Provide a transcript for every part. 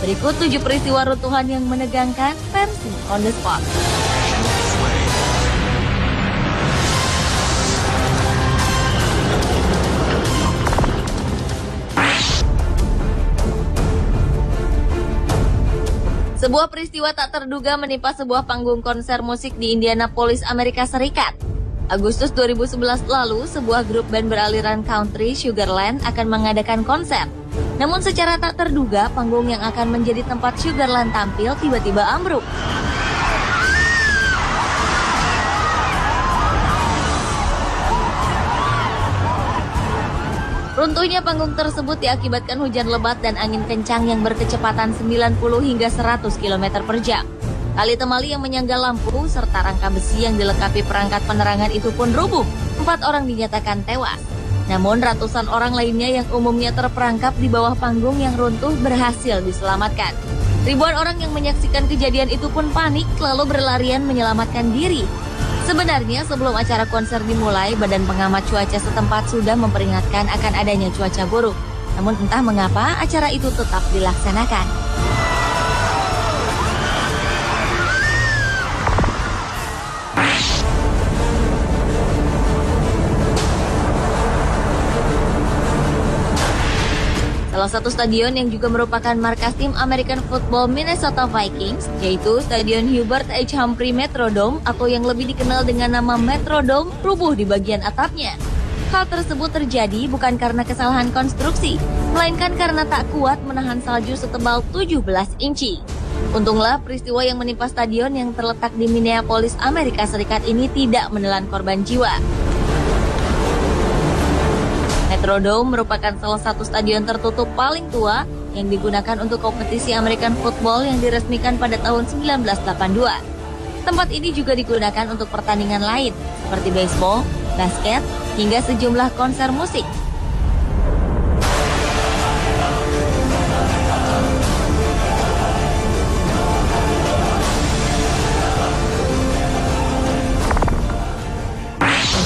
Berikut 7 peristiwa runtuhan yang menegangkan versi on the spot. Sebuah peristiwa tak terduga menimpa sebuah panggung konser musik di Indianapolis, Amerika Serikat. Agustus 2011 lalu, sebuah grup band beraliran country, Sugarland, akan mengadakan konser. Namun secara tak terduga, panggung yang akan menjadi tempat Sugarland tampil tiba-tiba ambruk. Runtuhnya panggung tersebut diakibatkan hujan lebat dan angin kencang yang berkecepatan 90 hingga 100 km per jam. Tali temali yang menyangga lampu serta rangka besi yang dilengkapi perangkat penerangan itu pun rubuh. 4 orang dinyatakan tewas. Namun ratusan orang lainnya yang umumnya terperangkap di bawah panggung yang runtuh berhasil diselamatkan. Ribuan orang yang menyaksikan kejadian itu pun panik lalu berlarian menyelamatkan diri. Sebenarnya sebelum acara konser dimulai, Badan Pengamat Cuaca setempat sudah memperingatkan akan adanya cuaca buruk. Namun entah mengapa acara itu tetap dilaksanakan. Salah satu stadion yang juga merupakan markas tim American Football Minnesota Vikings, yaitu Stadion Hubert H. Humphrey Metrodome atau yang lebih dikenal dengan nama Metrodome, rubuh di bagian atapnya. Hal tersebut terjadi bukan karena kesalahan konstruksi, melainkan karena tak kuat menahan salju setebal 17 inci. Untunglah peristiwa yang menimpa stadion yang terletak di Minneapolis, Amerika Serikat ini tidak menelan korban jiwa. Metrodome merupakan salah satu stadion tertutup paling tua yang digunakan untuk kompetisi American Football yang diresmikan pada tahun 1982. Tempat ini juga digunakan untuk pertandingan lain seperti baseball, basket, hingga sejumlah konser musik.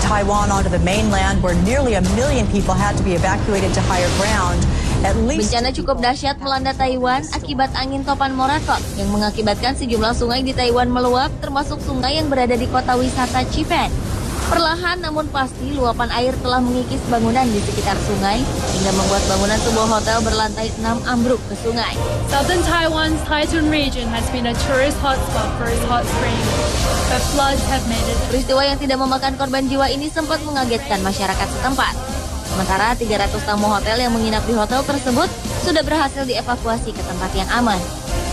Taiwan onto the mainland where nearly 1 million people had to be evacuated to higher ground. Bencana cukup dahsyat melanda Taiwan akibat angin topan Morakot yang mengakibatkan sejumlah sungai di Taiwan meluap, termasuk sungai yang berada di kota wisata Chifen. Perlahan namun pasti luapan air telah mengikis bangunan di sekitar sungai hingga membuat bangunan sebuah hotel berlantai 6 ambruk ke sungai. Southern Taiwan's Taichung region has been a tourist hotspot for its hot springs, but floods have made it. Peristiwa yang tidak memakan korban jiwa ini sempat mengagetkan masyarakat setempat. Sementara 300 tamu hotel yang menginap di hotel tersebut sudah berhasil dievakuasi ke tempat yang aman.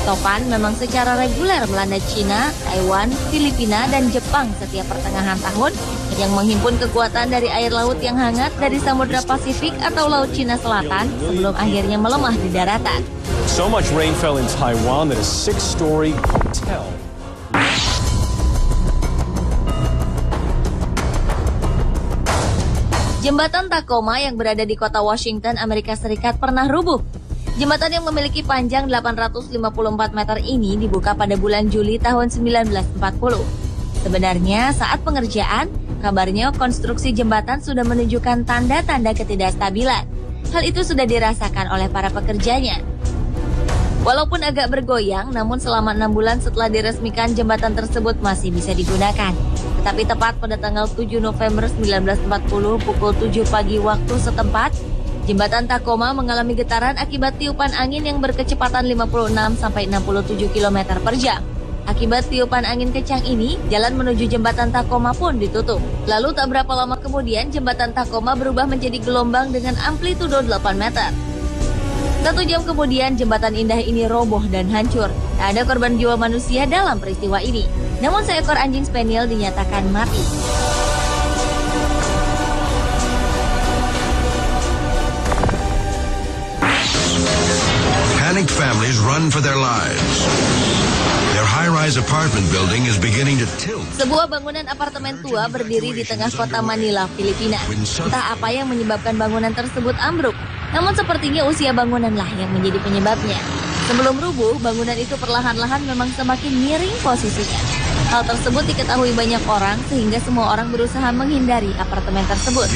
Topan memang secara reguler melanda China, Taiwan, Filipina, dan Jepang setiap pertengahan tahun yang menghimpun kekuatan dari air laut yang hangat dari Samudra Pasifik atau Laut Cina Selatan sebelum akhirnya melemah di daratan. So much rain fell in Taiwan that a 6-story hotel. Jembatan Tacoma yang berada di kota Washington, Amerika Serikat pernah rubuh. Jembatan yang memiliki panjang 854 meter ini dibuka pada bulan Juli tahun 1940. Sebenarnya saat pengerjaan, kabarnya konstruksi jembatan sudah menunjukkan tanda-tanda ketidakstabilan. Hal itu sudah dirasakan oleh para pekerjanya. Walaupun agak bergoyang, namun selama 6 bulan setelah diresmikan jembatan tersebut masih bisa digunakan. Tetapi tepat pada tanggal 7 November 1940 pukul 7 pagi waktu setempat, jembatan Tacoma mengalami getaran akibat tiupan angin yang berkecepatan 56-67 km per jam. Akibat tiupan angin kencang ini, jalan menuju jembatan Tacoma pun ditutup. Lalu tak berapa lama kemudian, jembatan Tacoma berubah menjadi gelombang dengan amplitudo 8 meter. 1 jam kemudian, jembatan indah ini roboh dan hancur. Tak ada korban jiwa manusia dalam peristiwa ini. Namun seekor anjing spaniel dinyatakan mati. Panicked families run for their lives. Their high-rise apartment building is beginning to tilt. Sebuah bangunan apartemen tua berdiri di tengah kota Manila, Filipina. Entah apa yang menyebabkan bangunan tersebut ambruk. Namun sepertinya usia bangunanlah yang menjadi penyebabnya. Sebelum rubuh, bangunan itu perlahan-lahan memang semakin miring posisinya. Hal tersebut diketahui banyak orang sehingga semua orang berusaha menghindari apartemen tersebut.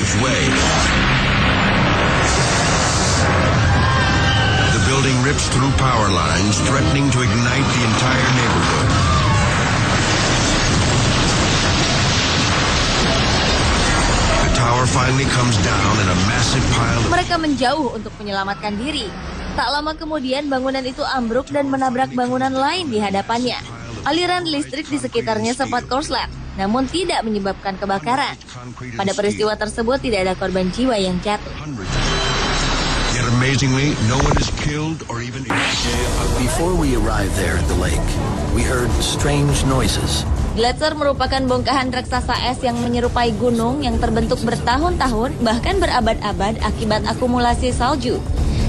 The building rips through power lines, threatening to ignite the entire neighborhood. The tower finally comes down in a massive pile of... Mereka menjauh untuk menyelamatkan diri. Tak lama kemudian bangunan itu ambruk dan menabrak bangunan lain di hadapannya. Aliran listrik di sekitarnya sempat korslet, namun tidak menyebabkan kebakaran. Pada peristiwa tersebut tidak ada korban jiwa yang jatuh. Yet amazingly, no one is killed or even injured. Before we arrived there at the lake, we heard strange noises. Gletser merupakan bongkahan raksasa es yang menyerupai gunung yang terbentuk bertahun-tahun, bahkan berabad-abad akibat akumulasi salju.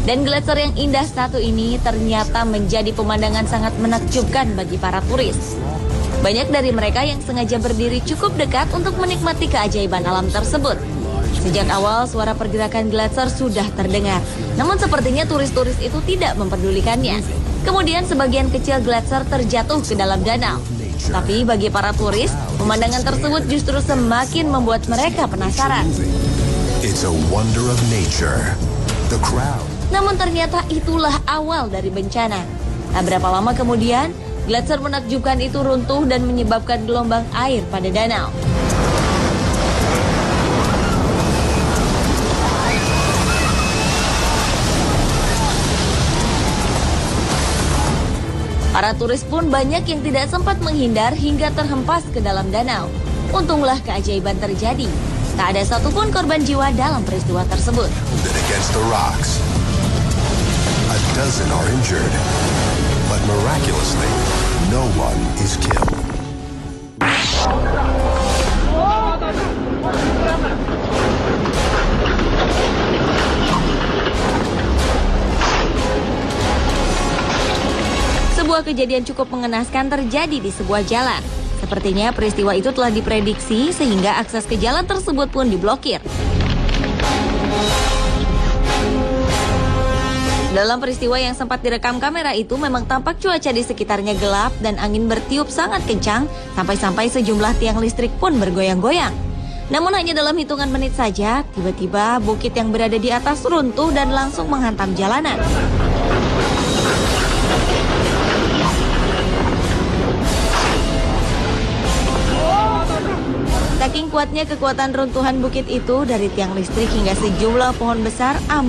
Dan gletser yang indah satu ini ternyata menjadi pemandangan sangat menakjubkan bagi para turis. Banyak dari mereka yang sengaja berdiri cukup dekat untuk menikmati keajaiban alam tersebut. Sejak awal suara pergerakan gletser sudah terdengar, namun sepertinya turis-turis itu tidak memperdulikannya. Kemudian sebagian kecil gletser terjatuh ke dalam danau. Tapi bagi para turis, pemandangan tersebut justru semakin membuat mereka penasaran. It's a wonder of nature. The crowd. Namun ternyata itulah awal dari bencana. Tak berapa lama kemudian, gletser menakjubkan itu runtuh dan menyebabkan gelombang air pada danau. Para turis pun banyak yang tidak sempat menghindar hingga terhempas ke dalam danau. Untunglah keajaiban terjadi. Tak ada satupun korban jiwa dalam peristiwa tersebut. Against the rocks. A dozen are injured, but miraculously, no one is killed. Sebuah kejadian cukup mengenaskan terjadi di sebuah jalan. Sepertinya peristiwa itu telah diprediksi sehingga akses ke jalan tersebut pun diblokir. Dalam peristiwa yang sempat direkam kamera itu memang tampak cuaca di sekitarnya gelap dan angin bertiup sangat kencang sampai-sampai sejumlah tiang listrik pun bergoyang-goyang. Namun hanya dalam hitungan menit saja, tiba-tiba bukit yang berada di atas runtuh dan langsung menghantam jalanan. Saking kuatnya kekuatan runtuhan bukit itu, dari tiang listrik hingga sejumlah pohon besar ambruk.